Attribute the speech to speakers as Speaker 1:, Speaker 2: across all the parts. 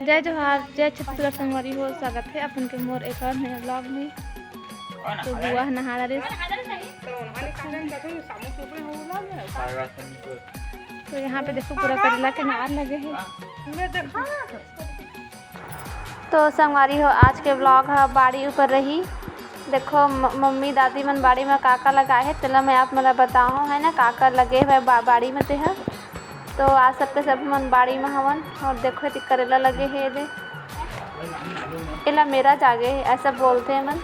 Speaker 1: जय जोहार, जय छत्तीसगढ़ संगवारी हो। स्वागत है अपन के मोर एक और नए ब्लॉग में। तो बुआ नहा रहे, तो यहाँ पे देखो पूरा करेला के नार लगे हैं। तो संगवारी हो, आज के ब्लॉग है बाड़ी ऊपर रही। देखो मम्मी दादी मन बाड़ी में काका लगाए है, चलो मैं आप मतलब बताऊँ है ना काका लगे हुए बाड़ी में ते है। तो आज सबके सब मन बाड़ी में हवन और देखो ये करेला लगे है, ये एला मेरा जागे है ऐसा बोलते हैं मन।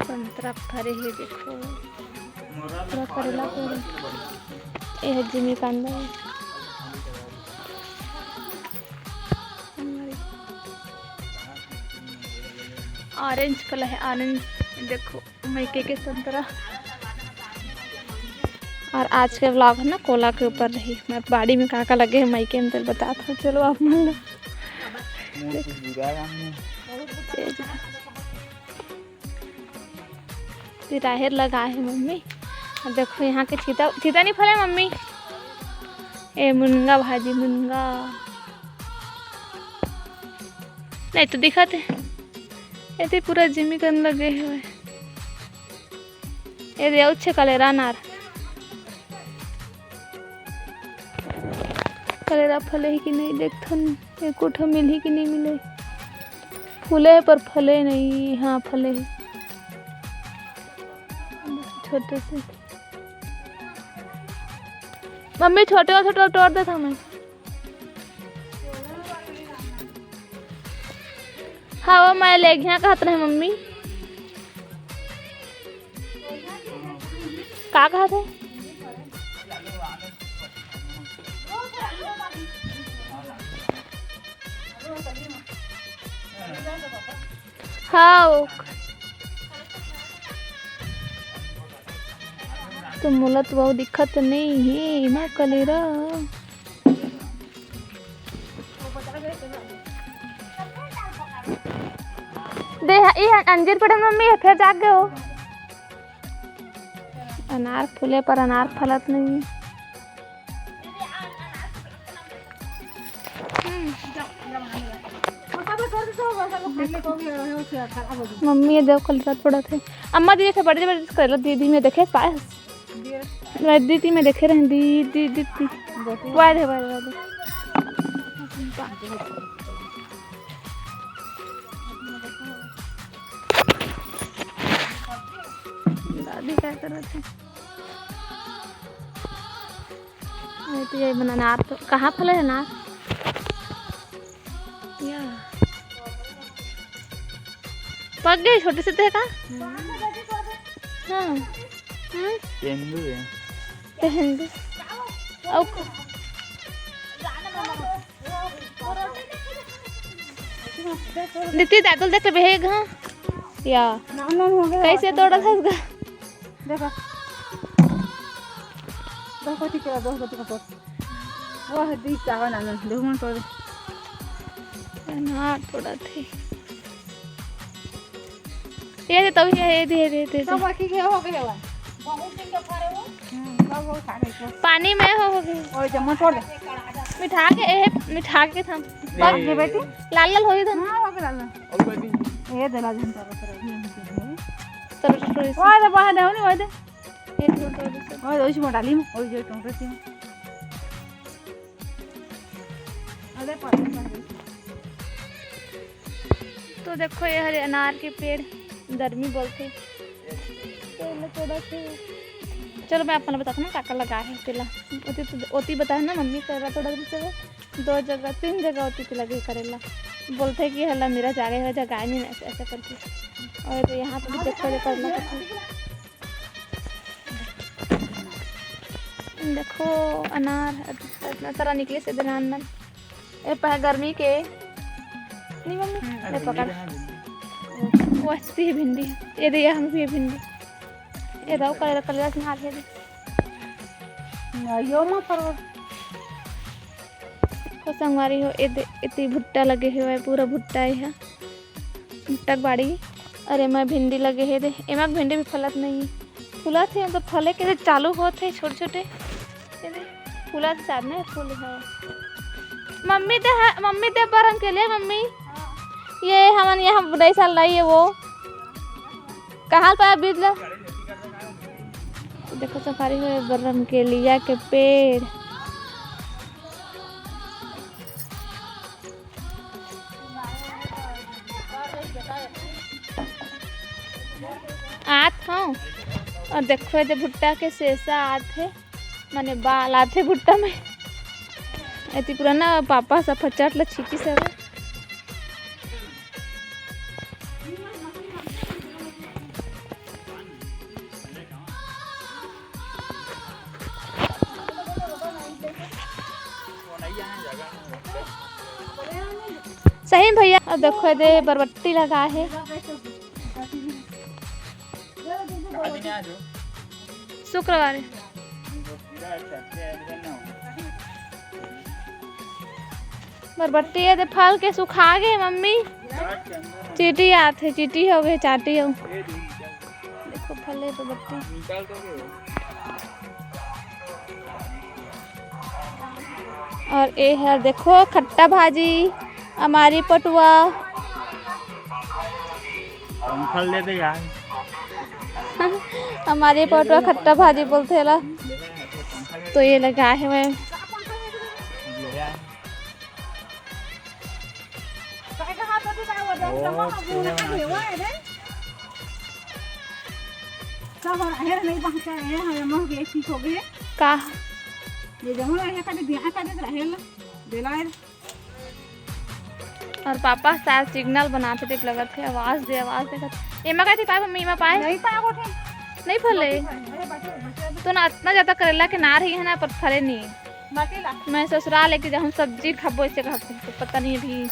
Speaker 1: संतरा फरे है, देखो पूरा करेला पूरा ये है जिमी का अंदर। ऑरेंज कलर है, ऑरेंज देखो मैके के संतरा। और आज के व्लॉग है ना कोला के ऊपर रही। मैं बाड़ी में काका लगे हैं मैके अंदर बताता हूँ, चलो आप मान लो। राहेर लगाए है मम्मी। और देखो यहाँ के चीता चीता नहीं फले मम्मी। ए मुनगा भाजी मुनगा नहीं तो दिखाते ये पूरा जिमी कन लगे हुए। ये दे अच्छे कलेरा नार कलेरा फले ही कि नहीं देखथन, एक उठा मिल ही कि नहीं मिले। फूले पर फले नहीं, हाँ फले है छोटे से। मम्मी छोटे छोटे तोड़ दे था मैं। हाँ वो मैं ले गया कहत रहे मम्मी का कहत है। हाँ तो मोला तो बहुत दिक्कत नहीं है ना कलेरा। दे ये अंजीर पड़े मम्मी फिर जाग गए हो। अनार फूले पर अनार फलत नहीं। मम्मी ये देखो कल रात पड़ा थे। अम्मा दीदी से बड़े बड़े करेला दीदी में देखे पास दीदी में देखे रहे दीदी दीदी वाद है वाद। दादी क्या कर रहे थे। तो ये बना नार तो कहाँ फले है नार या पक गए छोटे से थे का। हाँ
Speaker 2: तेंदू है
Speaker 1: तेंदू औ दीदी दादुल देख बेहेग। हाँ या कैसे तोड़ा था इसका
Speaker 3: देखा दो कोटी के दो कोटी का तो वो है दी चावल ना दो मन तो
Speaker 1: ना थोड़ा थे ये तो ये
Speaker 3: सब बाकी के हो गए बहुत दिन का फरे हो सब वो खाने
Speaker 1: पानी में हो गए
Speaker 3: और जमा तोड़ दे
Speaker 1: मिठा के था
Speaker 3: पक गए बेटी
Speaker 1: लाल लाल होई था।
Speaker 3: हां हो गया
Speaker 2: और बेटी
Speaker 3: ये दला जन
Speaker 1: तो स्टोरी
Speaker 3: ओए दे बाहर दे नहीं ओए दे
Speaker 1: ये तो
Speaker 3: ओए ओइस में डाली में ओइ जो टोंटे से अरे पानी
Speaker 1: तो देखो ये हरे अनार के पेड़ दरमी बोलते थोड़ा से। चलो मैं अपना बताता हूँ काका लगा है तेला ओती बताया ना मम्मी करेला थोड़ा दो जगह तीन जगह होती थी लगे करेला बोलते कि हल्ला मेरा जागे है जगह नहीं ऐसे ऐसे करके। और तो यहाँ पे भी देखो करेला देखो अनार इतना तरह निकले से दिन अंदर ये पह गर्मी के नहीं मम्मी पकड़ वो अच्छी है भिंडी ये दे हम भी भिंडी ये दाव कलर कलर से हाथ है
Speaker 3: यो मा पर
Speaker 1: को संगवारी हो इतनी भुट्टा लगे हुए पूरा भुट्टा है भुट्टा बाड़ी। अरे मैं भिंडी लगे है दे एमा भिंडी भी फलत नहीं फूला थे तो फले के चालू होते छोटे छोटे फूला साथ में फूल है मम्मी ते बरम के लिए मम्मी ये हमन यहाँ बुढ़ाई साल रही है वो कहाँ पाया बीज ला देखो सफारी हुए बरम के लिया के पेड़ आत हूँ और देखो ये भुट्टा के शेषा आते माने बाल आते भुट्टा में ऐती पुराना पापा सब फचाट ला छीटी सब सही भैया अब देखो दे बरबट्टी लगा है शुक्रवार बरबट्टी है फल के सुखा गए मम्मी चीटी आते चीटी हो गए चाटी हो देखो फल है बरबट्टी और ये है देखो खट्टा भाजी हमारी पटुआ
Speaker 2: फल दे दे यार
Speaker 1: हमारी पटुआ खट्टा भाजी बोलते ला तो ये लगा है मैं का और पापा शायद सिग्नल बनाते थे लगा थे आवाज दे एमा का थी पाए मम्मी एमा पाए नहीं फले तो ना इतना ज्यादा करेला के ना रही है ना पर फले नहीं मैं ससुराल लेके जब हम सब्जी खाबो इससे खाते तो पता नहीं अभी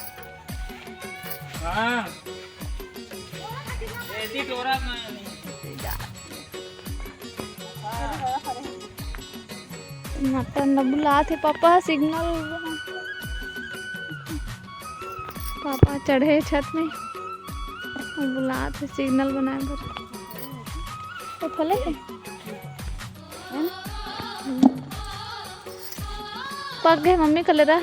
Speaker 1: मटन बुला थे पापा सिग्नल पापा चढ़े छत में और बुला थे सिग्नल बनाए बर तो फले है पक गए मम्मी कल रहा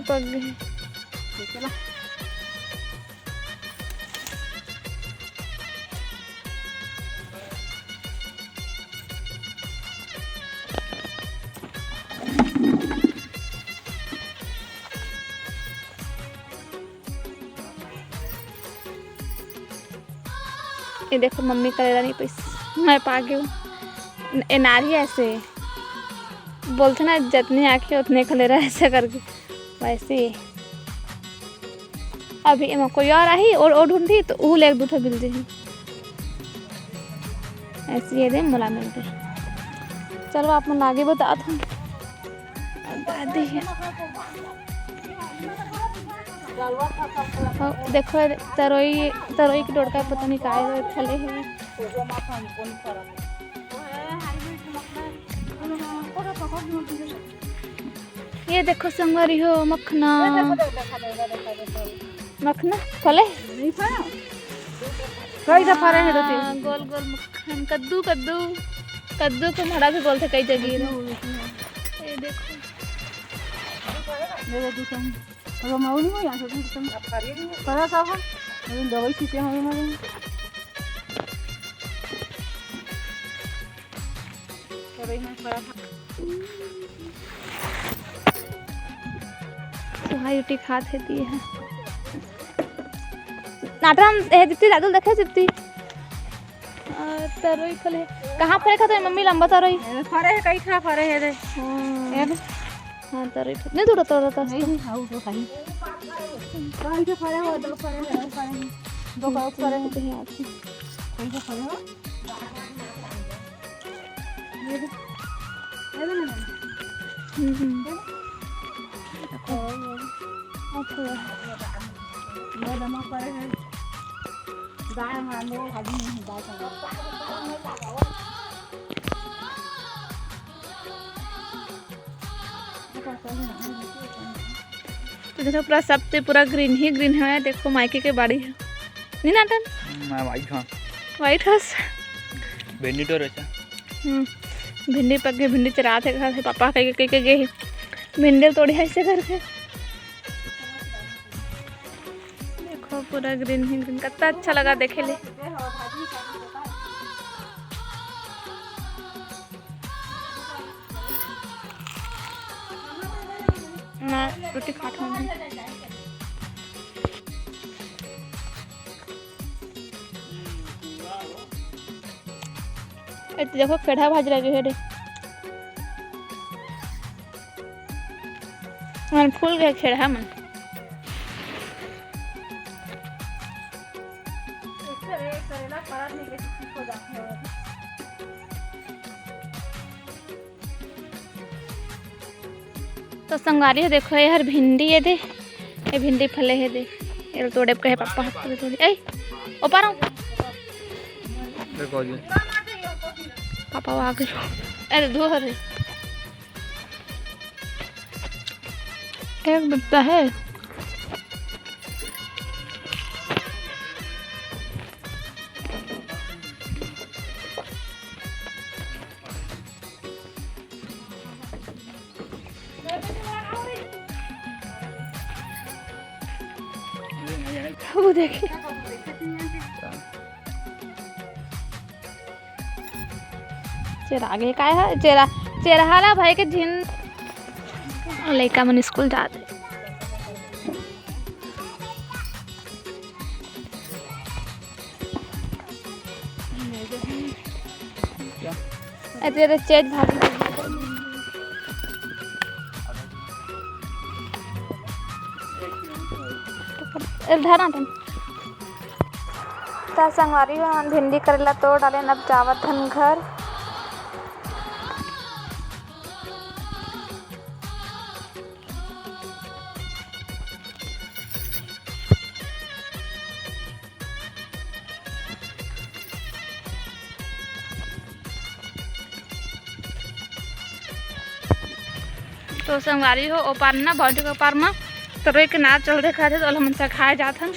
Speaker 1: पक गए ये देखो मम्मी करेला नहीं पैसा मैं पा गई हूँ नारी ऐसे बोलते ना जितनी आँखें उतने कलेरा ऐसे करके वैसे अभी एम कोई और आई और ढूंढी तो वो ले दूठा मिल जाए ऐसे ये दे मोला मिलते चलो आप मन आगे बता था दादी है देखो तरोई तरोई की डोड़का पता नहीं काय फले है ये देखो संगवारी हो मखना मखना फले
Speaker 3: नहीं फले कई दफा रहे तो
Speaker 1: गोल गोल मक्खन कद्दू कद्दू कद्दू को मड़ा भी बोलते कई जगह ये देखो
Speaker 3: ले दे तुम अब माऊ नहीं हो यहाँ से तुम करा साहब दवाई सीते हमें मारे यूटी खाते दिए हैं नाटक हम जितनी दादू देखे जितनी तरोई फले कहाँ फले खाते मम्मी लंबा तरोई फरे है कई खा फरे है रे हाँ तरोई नहीं दूर तो नहीं हाउ तो खाई कहीं से फरे हो दो फरे हैं कहीं आते कहीं से फरे हो ये दमा पड़े हैं गाय मानो हदी नहीं तो देखो पूरा सब से पूरा ग्रीन ही ग्रीन है देखो मायके के बाड़ी है नहीं नाटन
Speaker 2: मैं वाइट हां
Speaker 1: वाइट हाउस
Speaker 2: बेनीटोर है
Speaker 1: भिंडी पक गई, भिंडी चरा थे घर से पापा कह के गए भिंडी तोड़ी ऐसे करके। देखो पूरा ग्रीन ही ग्रीन, कितना अच्छा लगा देखे ले। मैं रोटी खाट हूँ। देखो पेड़ा भाज रहे है मन फूल गया खेड़ा मन। तो संगारी है देखो यार भिंडी है दे, ये भिंडी फले है दे, ये तोड़े कहे पापा हाथ में तोड़ी। ए ओ पारो
Speaker 2: देखो जी
Speaker 1: पापा आ गए। अरे धो रे एक बच्चा है। वो देखिए चेरागे काय है चेरहाला भाई के झिन लड़का मन स्कूल जाते। तेरे चेज भाभी धरा था संगवारी भिंडी करेला तोड़ डाले अब जावत हन घर। तो संगवारी हो ओ पार ना बाउंड्री के पार में तरोई के नाच चल देखा थे तो हम से खाए जात हन।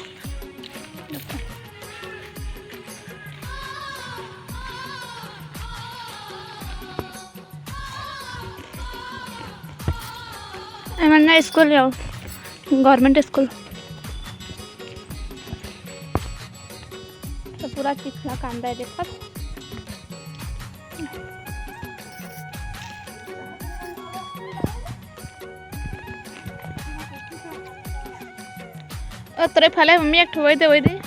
Speaker 1: ना स्कूल जाओ गवर्नमेंट स्कूल तो पूरा चिखला कांदा है देखा। तोरे फले मम्मी एक ठोई दे वही दे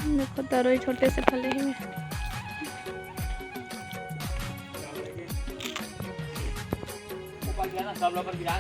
Speaker 1: देखो तरोई छोटे से फले ही में।
Speaker 2: सब लोग गिरा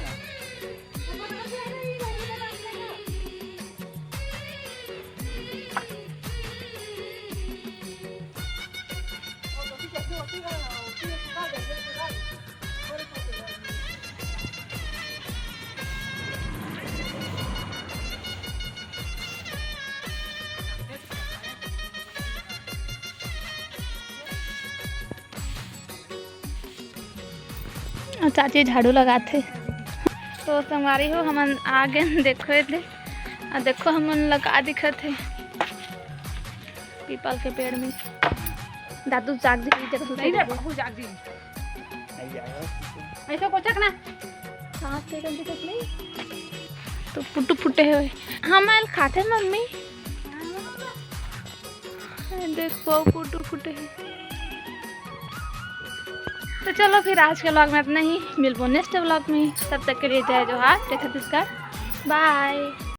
Speaker 1: चाची झाड़ू लगाते तो संगवारी हो हम आगे देखो थे और देखो हम लगा दिखत है पीपल के पेड़ में। दादू जाग दी
Speaker 3: नहीं रे बाबू जाग दी ऐसा कोचक ना
Speaker 1: सांस के दिखत नहीं तो पुट्टू फुटे हुए हम खाते मम्मी देखो पुट्टू फुटे है। तो चलो फिर आज के व्लॉग में इतना ही, मिलबो नेक्स्ट व्लॉग में। तब तक के लिए जय जोहार, टेक बाय।